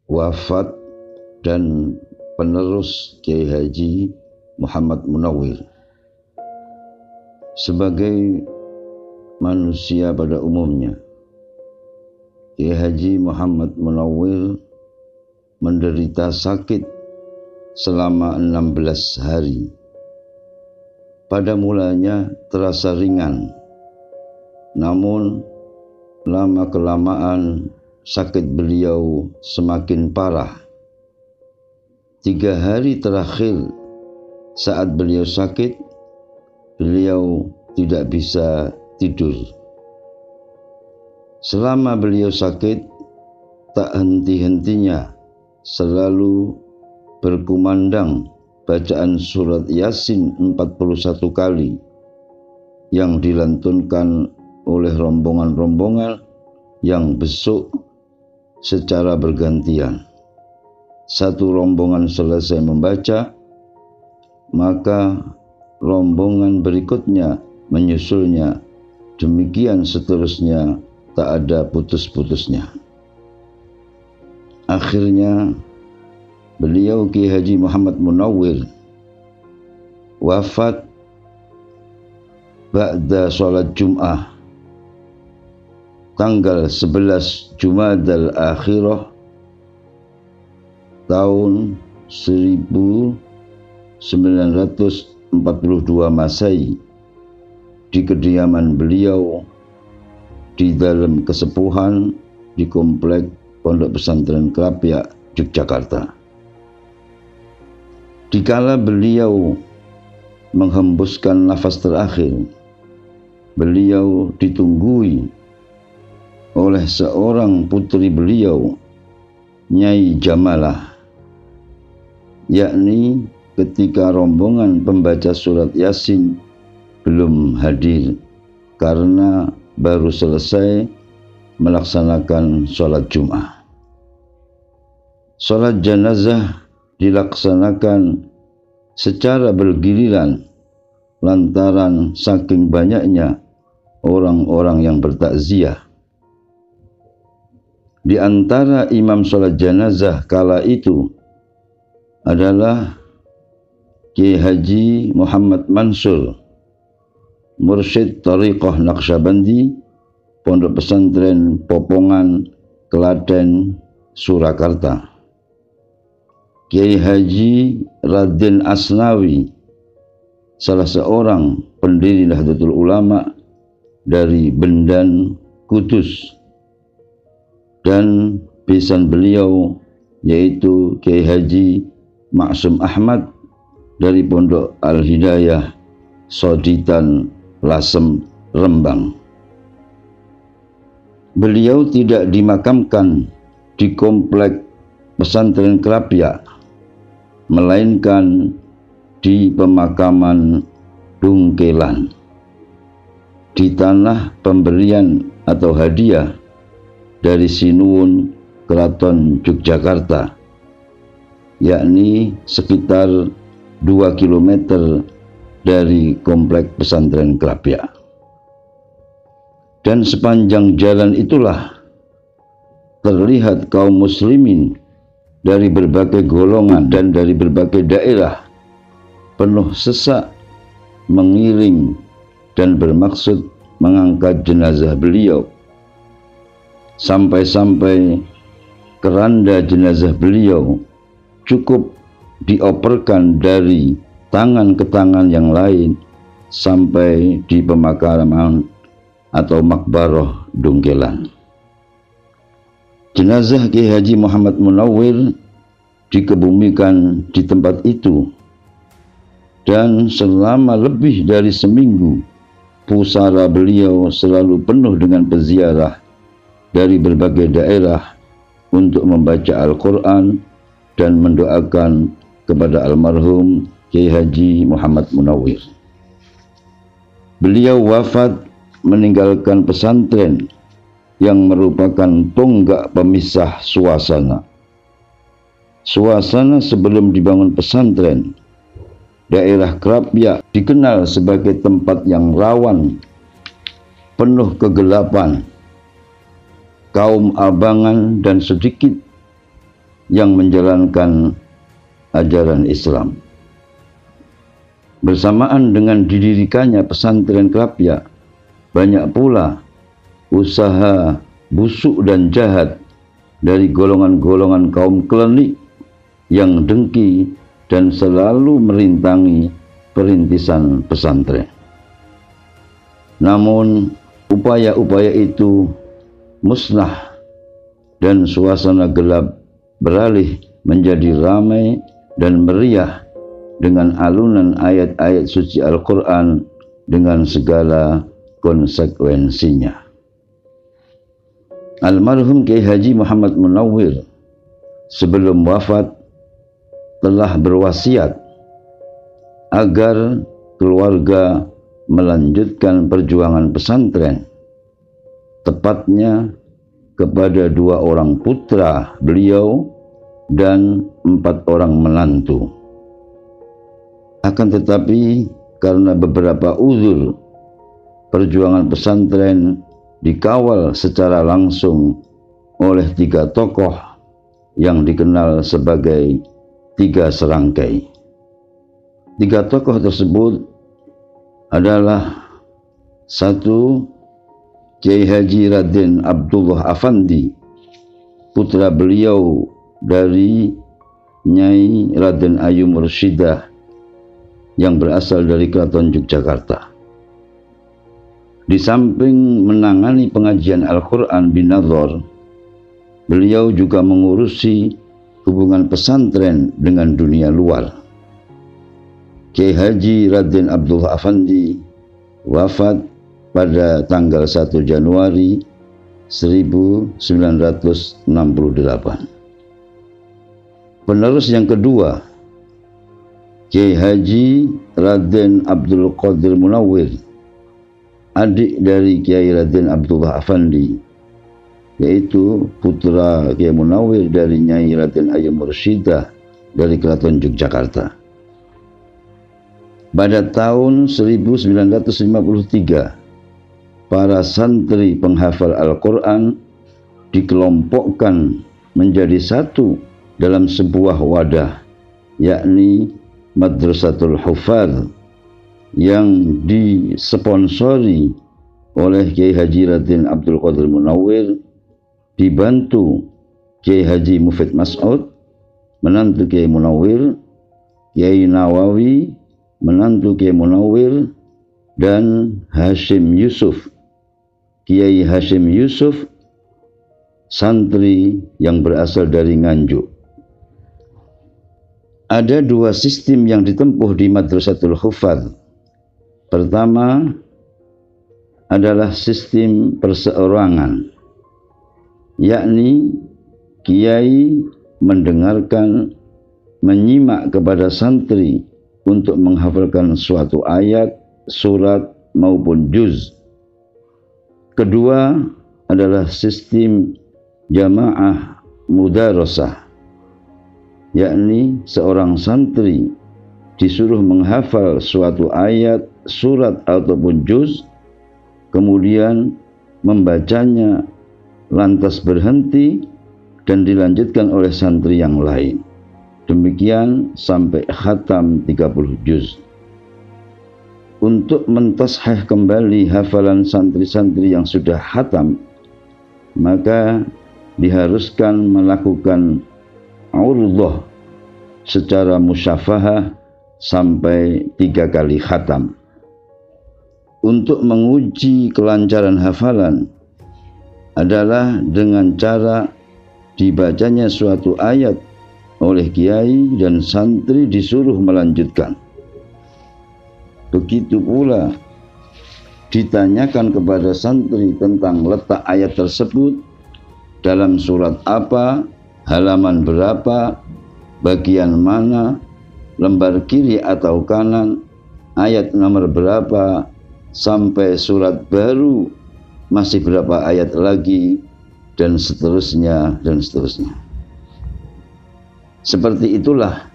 wafat dan penerus Kiai Haji Muhammad Munawwir. Sebagai manusia pada umumnya, Kiai Haji Muhammad Munawwir menderita sakit selama 16 hari. Pada mulanya terasa ringan, namun lama-kelamaan sakit beliau semakin parah. 3 hari terakhir saat beliau sakit, beliau tidak bisa tidur. Selama beliau sakit, tak henti-hentinya selalu berkumandang bacaan surat Yasin 41 kali yang dilantunkan oleh rombongan-rombongan yang besuk secara bergantian. Satu rombongan selesai membaca, maka rombongan berikutnya menyusulnya. Demikian seterusnya, tak ada putus-putusnya. Akhirnya beliau Kiai Haji Muhammad Munawwir wafat ba'da sholat Jum'ah tanggal 11 Jumadal Akhirah tahun 1942 Masehi di kediaman beliau di dalam kesepuhan di komplek Pondok Pesantren Krapyak, Yogyakarta. Dikala beliau menghembuskan nafas terakhir, beliau ditunggui oleh seorang putri beliau, Nyai Jamalah, yakni ketika rombongan pembaca surat Yasin belum hadir karena baru selesai melaksanakan sholat Jum'ah. Sholat jenazah dilaksanakan secara bergiliran lantaran saking banyaknya orang-orang yang bertakziah. Di antara imam sholat jenazah kala itu adalah Kiai Haji Muhammad Mansur, Mursyid Thariqah Naqsyabandi, Pondok Pesantren Popongan, Klaten, Surakarta. Kiai Haji Raden Asnawi, salah seorang pendiri Nahdlatul Ulama dari Bendan, Kudus, dan besan beliau yaitu Kiai Haji Maksum Ahmad dari Pondok Al-Hidayah, Soditan, Lasem, Rembang. Beliau tidak dimakamkan di komplek Pesantren Krapyak, melainkan di pemakaman Dungkelan, di tanah pemberian atau hadiah dari Sinuwun Keraton Yogyakarta, yakni sekitar 2 km dari komplek Pesantren Krapyak. Dan sepanjang jalan itulah terlihat kaum muslimin dari berbagai golongan dan dari berbagai daerah penuh sesak mengiring dan bermaksud mengangkat jenazah beliau. Sampai-sampai keranda jenazah beliau cukup dioperkan dari tangan ke tangan yang lain sampai di pemakaman atau makbarah Dungkelan. Jenazah Kiai Haji Muhammad Munawwir dikebumikan di tempat itu, dan selama lebih dari seminggu pusara beliau selalu penuh dengan peziarah dari berbagai daerah untuk membaca Al-Quran dan mendoakan kepada almarhum Kiai Haji Muhammad Munawwir. Beliau wafat meninggalkan pesantren yang merupakan tonggak pemisah suasana. Suasana sebelum dibangun pesantren, daerah Krapyak dikenal sebagai tempat yang rawan, penuh kegelapan, kaum abangan dan sedikit yang menjalankan ajaran Islam. Bersamaan dengan didirikannya pesantren Krapyak, banyak pula usaha busuk dan jahat dari golongan-golongan kaum klenik yang dengki dan selalu merintangi perintisan pesantren. Namun upaya-upaya itu musnah dan suasana gelap beralih menjadi ramai dan meriah dengan alunan ayat-ayat suci Al-Quran dengan segala konsekuensinya. Almarhum Kiai Haji Muhammad Munawwir sebelum wafat telah berwasiat agar keluarga melanjutkan perjuangan pesantren, tepatnya kepada 2 orang putra beliau dan 4 orang menantu. Akan tetapi karena beberapa uzur, perjuangan pesantren dikawal secara langsung oleh 3 tokoh yang dikenal sebagai 3 serangkai. 3 tokoh tersebut adalah 1. Kiai Haji Raden Abdullah Afandi, putra beliau dari Nyai Raden Ayu Mursyidah yang berasal dari Keraton Yogyakarta. Di samping menangani pengajian Al-Quran binadhar, beliau juga mengurusi hubungan pesantren dengan dunia luar. Kiai Haji Raden Abdullah Afandi wafat pada tanggal 1 Januari 1968. Penerus yang kedua, Kiai Haji Raden Abdul Qadir Munawwir, adik dari Kiai Raden Abdullah Afandi, yaitu putra Kiai Munawwir dari Nyai Raden Ayu Mursyidah dari Keraton Yogyakarta. Pada tahun 1953, para santri penghafal Al-Quran dikelompokkan menjadi satu dalam sebuah wadah, yakni Madrasatul Hufadz, yang disponsori oleh Kiai Haji Raden Abdul Qadir Munawwir, dibantu Kiai Haji Mufid Mas'ud, menantu Kiai Munawwir, Kiai Nawawi, menantu Kiai Munawwir, dan Hashim Yusuf, Kiai Hashim Yusuf, santri yang berasal dari Nganjuk. Ada 2 sistem yang ditempuh di Madrasatul Hufadz. Pertama adalah sistem perseorangan, yakni kiai mendengarkan, menyimak kepada santri untuk menghafalkan suatu ayat, surat maupun juz. Kedua adalah sistem jamaah mudarasah, yakni seorang santri disuruh menghafal suatu ayat, surat ataupun juz, kemudian membacanya, lantas berhenti dan dilanjutkan oleh santri yang lain. Demikian sampai khatam 30 juz. Untuk mentashih kembali hafalan santri-santri yang sudah khatam, maka diharuskan melakukan urdah secara musyafahah sampai 3 kali khatam. Untuk menguji kelancaran hafalan adalah dengan cara dibacanya suatu ayat oleh kiai dan santri disuruh melanjutkan. Begitu pula ditanyakan kepada santri tentang letak ayat tersebut, dalam surat apa, halaman berapa, bagian mana, lembar kiri atau kanan, ayat nomor berapa, sampai surat baru masih berapa ayat lagi, dan seterusnya dan seterusnya. Seperti itulah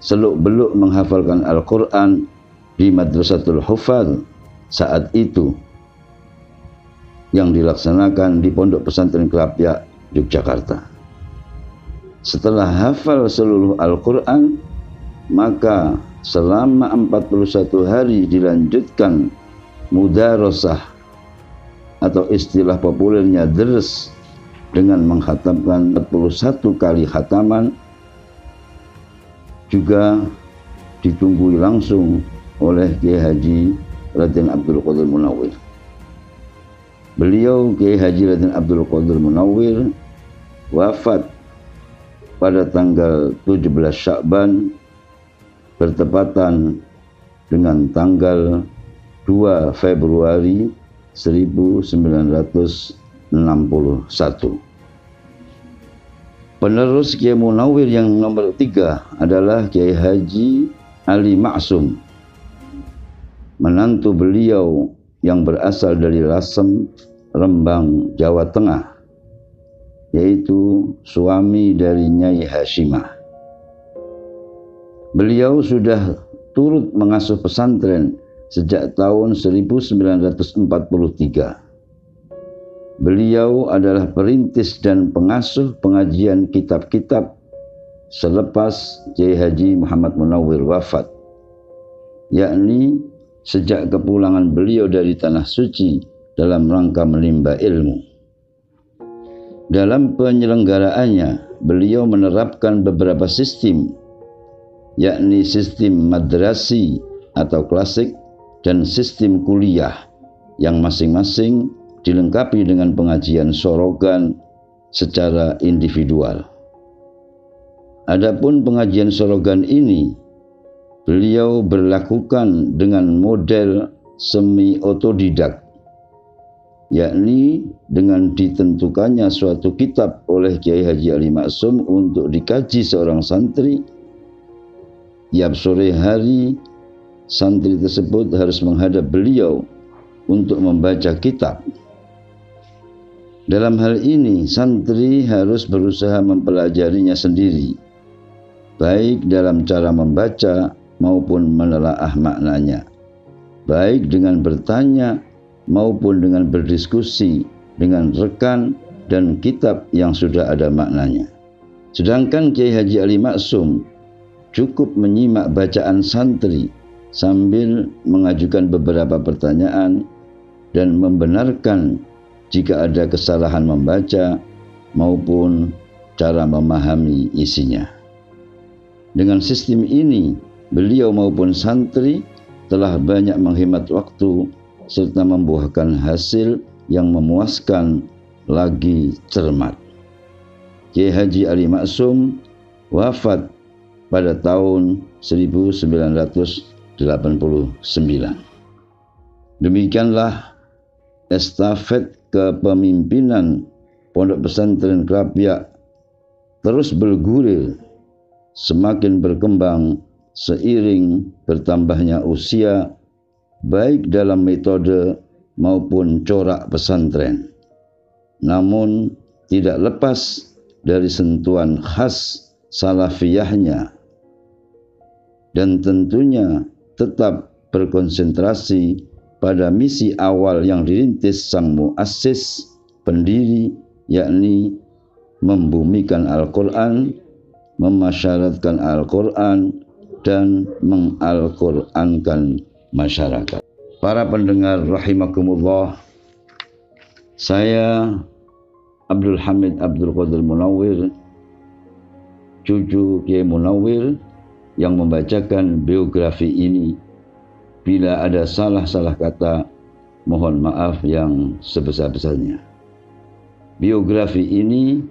seluk-beluk menghafalkan Al-Quran di Madrasatul Hufadz saat itu yang dilaksanakan di Pondok Pesantren Krapyak, Yogyakarta. Setelah hafal seluruh Al-Quran, maka selama 41 hari dilanjutkan mudarasah atau istilah populernya ders dengan menghatamkan 41 kali khataman, juga ditunggui langsung oleh Kiai Haji Raden Abdul Qadir Munawwir. Beliau Kiai Haji Raden Abdul Qadir Munawwir wafat pada tanggal 17 Sya'ban bertepatan dengan tanggal 2 Februari 1961. Penerus Kiai Munawwir yang nomor 3 adalah Kiai Haji Ali Ma'sum, menantu beliau yang berasal dari Lasem, Rembang, Jawa Tengah, yaitu suami dari Nyai Hashimah. Beliau sudah turut mengasuh pesantren sejak tahun 1943. Beliau adalah perintis dan pengasuh pengajian kitab-kitab selepas Kiai Haji Muhammad Munawwir wafat, yakni sejak kepulangan beliau dari Tanah Suci dalam rangka menimba ilmu. Dalam penyelenggaraannya, beliau menerapkan beberapa sistem, yakni sistem madrasi atau klasik dan sistem kuliah yang masing-masing dilengkapi dengan pengajian sorogan secara individual. Adapun pengajian sorogan ini beliau berlakukan dengan model semi otodidak, yakni dengan ditentukannya suatu kitab oleh Kiai Haji Ali Ma'sum untuk dikaji seorang santri. Tiap sore hari santri tersebut harus menghadap beliau untuk membaca kitab. Dalam hal ini santri harus berusaha mempelajarinya sendiri, baik dalam cara membaca maupun menelaah maknanya, baik dengan bertanya maupun dengan berdiskusi dengan rekan dan kitab yang sudah ada maknanya. Sedangkan Kiai Haji Ali Ma'sum cukup menyimak bacaan santri sambil mengajukan beberapa pertanyaan dan membenarkan jika ada kesalahan membaca maupun cara memahami isinya. Dengan sistem ini, beliau maupun santri telah banyak menghemat waktu serta membuahkan hasil yang memuaskan lagi cermat. Kiai Haji Ali Ma'sum wafat pada tahun 1989. Demikianlah estafet kepemimpinan Pondok Pesantren Krapyak terus bergulir, semakin berkembang seiring bertambahnya usia, baik dalam metode maupun corak pesantren. Namun tidak lepas dari sentuhan khas salafiyahnya, dan tentunya tetap berkonsentrasi pada misi awal yang dirintis sang muassis pendiri, yakni membumikan Al-Quran, memasyaratkan Al-Quran, dan mengal-Qurankan masyarakat. Para pendengar rahimakumullah, saya Abdul Hamid Abdul Qadir Munawwir, cucu Kiai Munawwir, yang membacakan biografi ini. Bila ada salah-salah kata, mohon maaf yang sebesar-besarnya. Biografi ini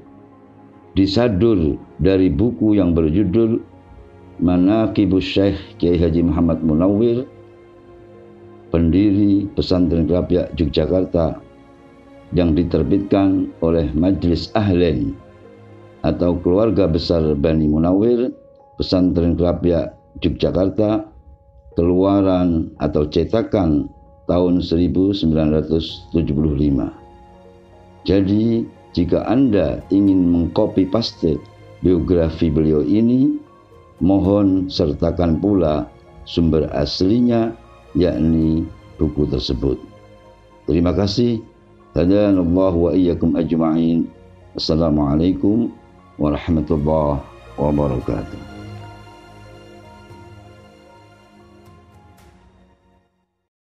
disadur dari buku yang berjudul Manaqibus Syekh Kiai Haji Muhammad Munawwir, pendiri Pesantren Krapyak Yogyakarta, yang diterbitkan oleh Majelis Ahlen atau Keluarga Besar Bani Munawwir, Pesantren Krapyak Yogyakarta, keluaran atau cetakan tahun 1975. Jadi, jika Anda ingin mengcopy paste biografi beliau ini, mohon sertakan pula sumber aslinya, yakni buku tersebut. Terima kasih. Hadanallahu wa iyyakum ajma'in. Assalamualaikum warahmatullahi wabarakatuh.